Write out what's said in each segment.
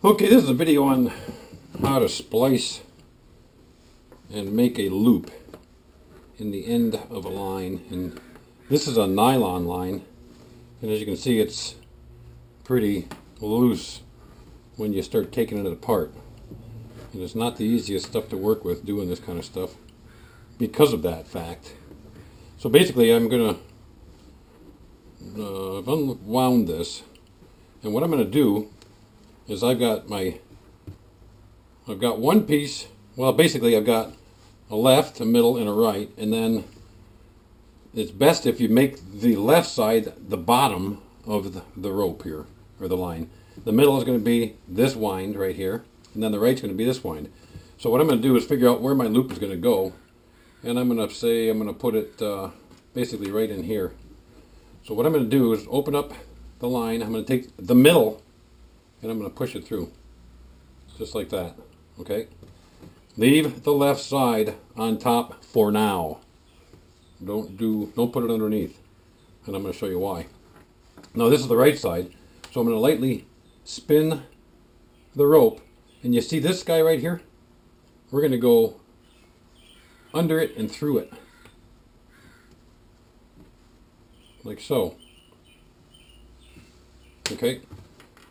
Okay, this is a video on how to splice and make a loop in the end of a line. And this is a nylon line, and as you can see, it's pretty loose when you start taking it apart. And it's not the easiest stuff to work with doing this kind of stuff because of that fact. So basically, I'm gonna I've unwound this, and what I'm gonna do is I've got one piece. Well, basically I've got a left, a middle, and a right, and then it's best if you make the left side the bottom of the rope here, or the line. The middle is going to be this wind right here, and then the right's going to be this wind. So what I'm going to do is figure out where my loop is going to go, and I'm going to put it basically right in here. So what I'm going to do is open up the line. I'm going to take the middle and I'm going to push it through, just like that. Okay. Leave the left side on top for now. Don't put it underneath, and I'm going to show you why. Now this is the right side, so I'm going to lightly spin the rope, and you see this guy right here? We're going to go under it and through it, like so. Okay,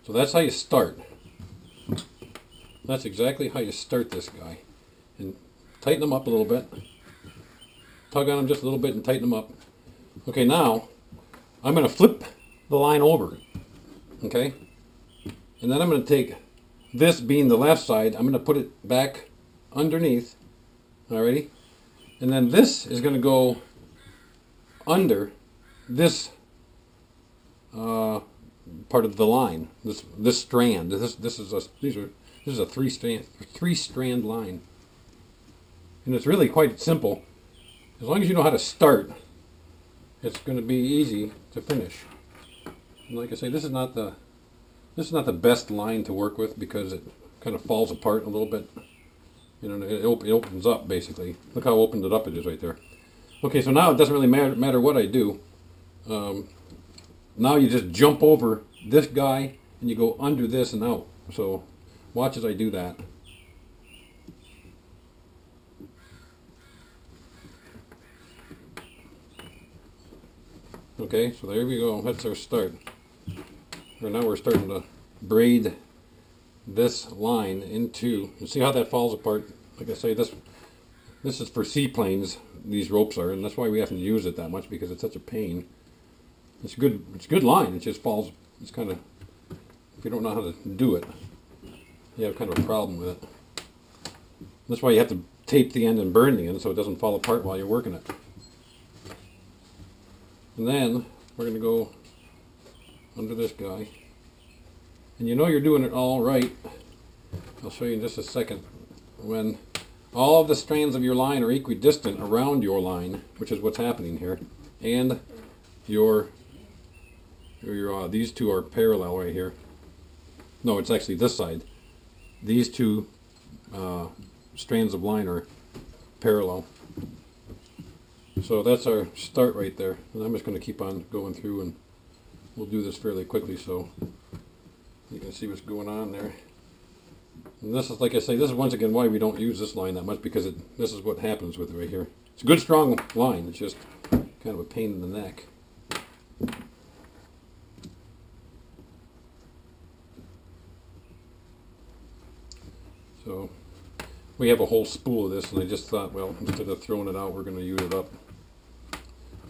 so that's how you start. That's exactly how you start this guy. And tighten them up a little bit. Tug on them just a little bit and tighten them up. Okay, now I'm going to flip the line over. Okay? And then I'm going to take this being the left side, I'm going to put it back underneath. Alrighty? And then this is going to go under this part of the line. This strand. This is a three strand line. And it's really quite simple. As long as you know how to start, it's going to be easy to finish. And like I say, this is not the best line to work with because it kind of falls apart a little bit. You know, it opens up basically. Look how opened it up it is right there. Okay, so now it doesn't really matter what I do. Now you just jump over this guy and you go under this and out. So watch as I do that. Okay, so there we go. That's our start. And now we're starting to braid this line into. You see how that falls apart? Like I say, this is for seaplanes. These ropes are, and that's why we haven't used it that much because it's such a pain. It's good. It's a good line. It just falls. It's kind of, if you don't know how to do it, you have kind of a problem with it. That's why you have to tape the end and burn the end so it doesn't fall apart while you're working it. And then we're going to go under this guy. And you know you're doing it all right. I'll show you in just a second. When all of the strands of your line are equidistant around your line, which is what's happening here, and these two are parallel right here. No, it's actually this side. These two strands of line are parallel. So that's our start right there. And I'm just going to keep on going through, and we'll do this fairly quickly so you can see what's going on there. And this is, like I say, this is once again why we don't use this line that much, because this is what happens with it right here. It's a good strong line, it's just kind of a pain in the neck. So we have a whole spool of this, and I just thought, well, instead of throwing it out, we're going to use it up.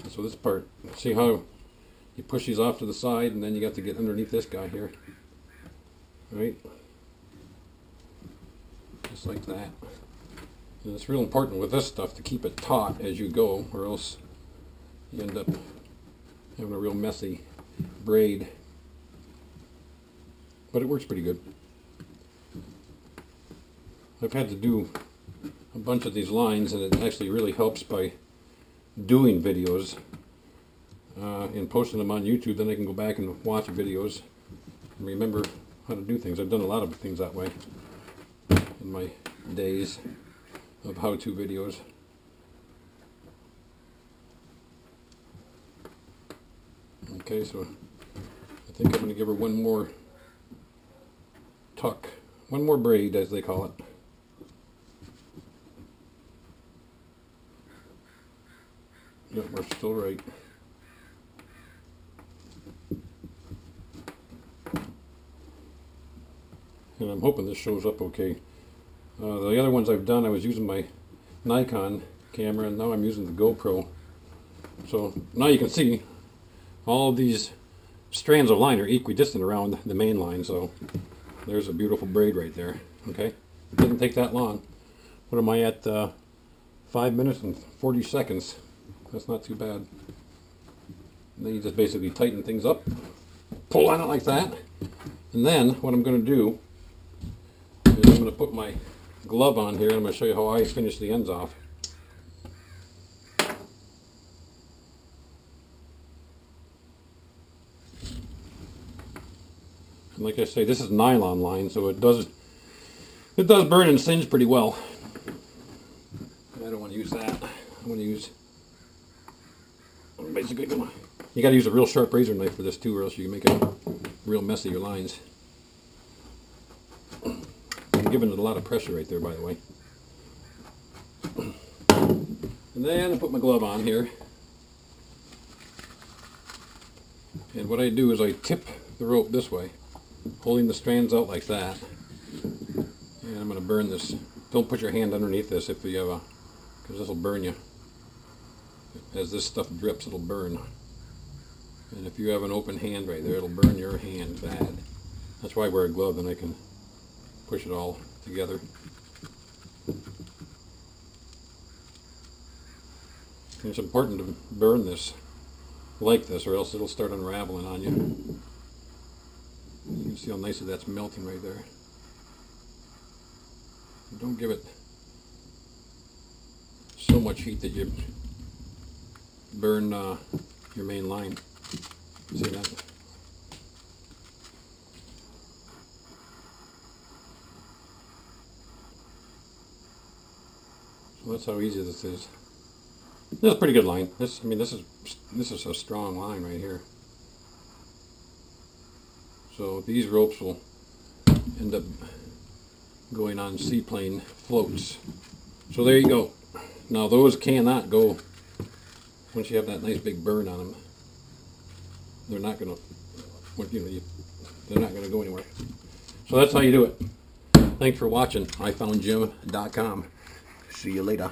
And so this part, see how you push these off to the side, and then you got to get underneath this guy here. Right? Just like that. And it's real important with this stuff to keep it taut as you go, or else you end up having a real messy braid. But it works pretty good. I've had to do a bunch of these lines, and it actually really helps by doing videos and posting them on YouTube. Then I can go back and watch videos and remember how to do things. I've done a lot of things that way in my days of how-to videos. Okay, so I think I'm going to give her one more tuck. One more braid, as they call it. Yep, we're still right. And I'm hoping this shows up okay. The other ones I've done, I was using my Nikon camera, and now I'm using the GoPro. So now you can see all of these strands of line are equidistant around the main line, so there's a beautiful braid right there. Okay, it didn't take that long. What am I at? 5 minutes and 40 seconds. That's not too bad. And then you just basically tighten things up, pull on it like that, and then what I'm going to do is I'm going to put my glove on here, and I'm going to show you how I finish the ends off. And like I say, this is nylon line, so it does burn and singe pretty well. I don't want to use that. I want to use, basically, you got to use a real sharp razor knife for this too, or else you can make it real messy, your lines. I'm giving it a lot of pressure right there, by the way. And then I put my glove on here. And what I do is I tip the rope this way, holding the strands out like that. And I'm going to burn this. Don't put your hand underneath this if you have a, because this will burn you. As this stuff drips, it'll burn. And if you have an open hand right there, it'll burn your hand bad. That's why I wear a glove, and I can push it all together. And it's important to burn this like this, or else it'll start unraveling on you. You can see how nicely that's melting right there. Don't give it so much heat that you burn your main line. See that? So that's how easy this is. This is a pretty good line. This is a strong line right here. So these ropes will end up going on seaplane floats. So there you go. Now those cannot go, once you have that nice big burn on them, they're not going to, they're not going to go anywhere. So that's how you do it. Thanks for watching. iFoundJim.com. See you later.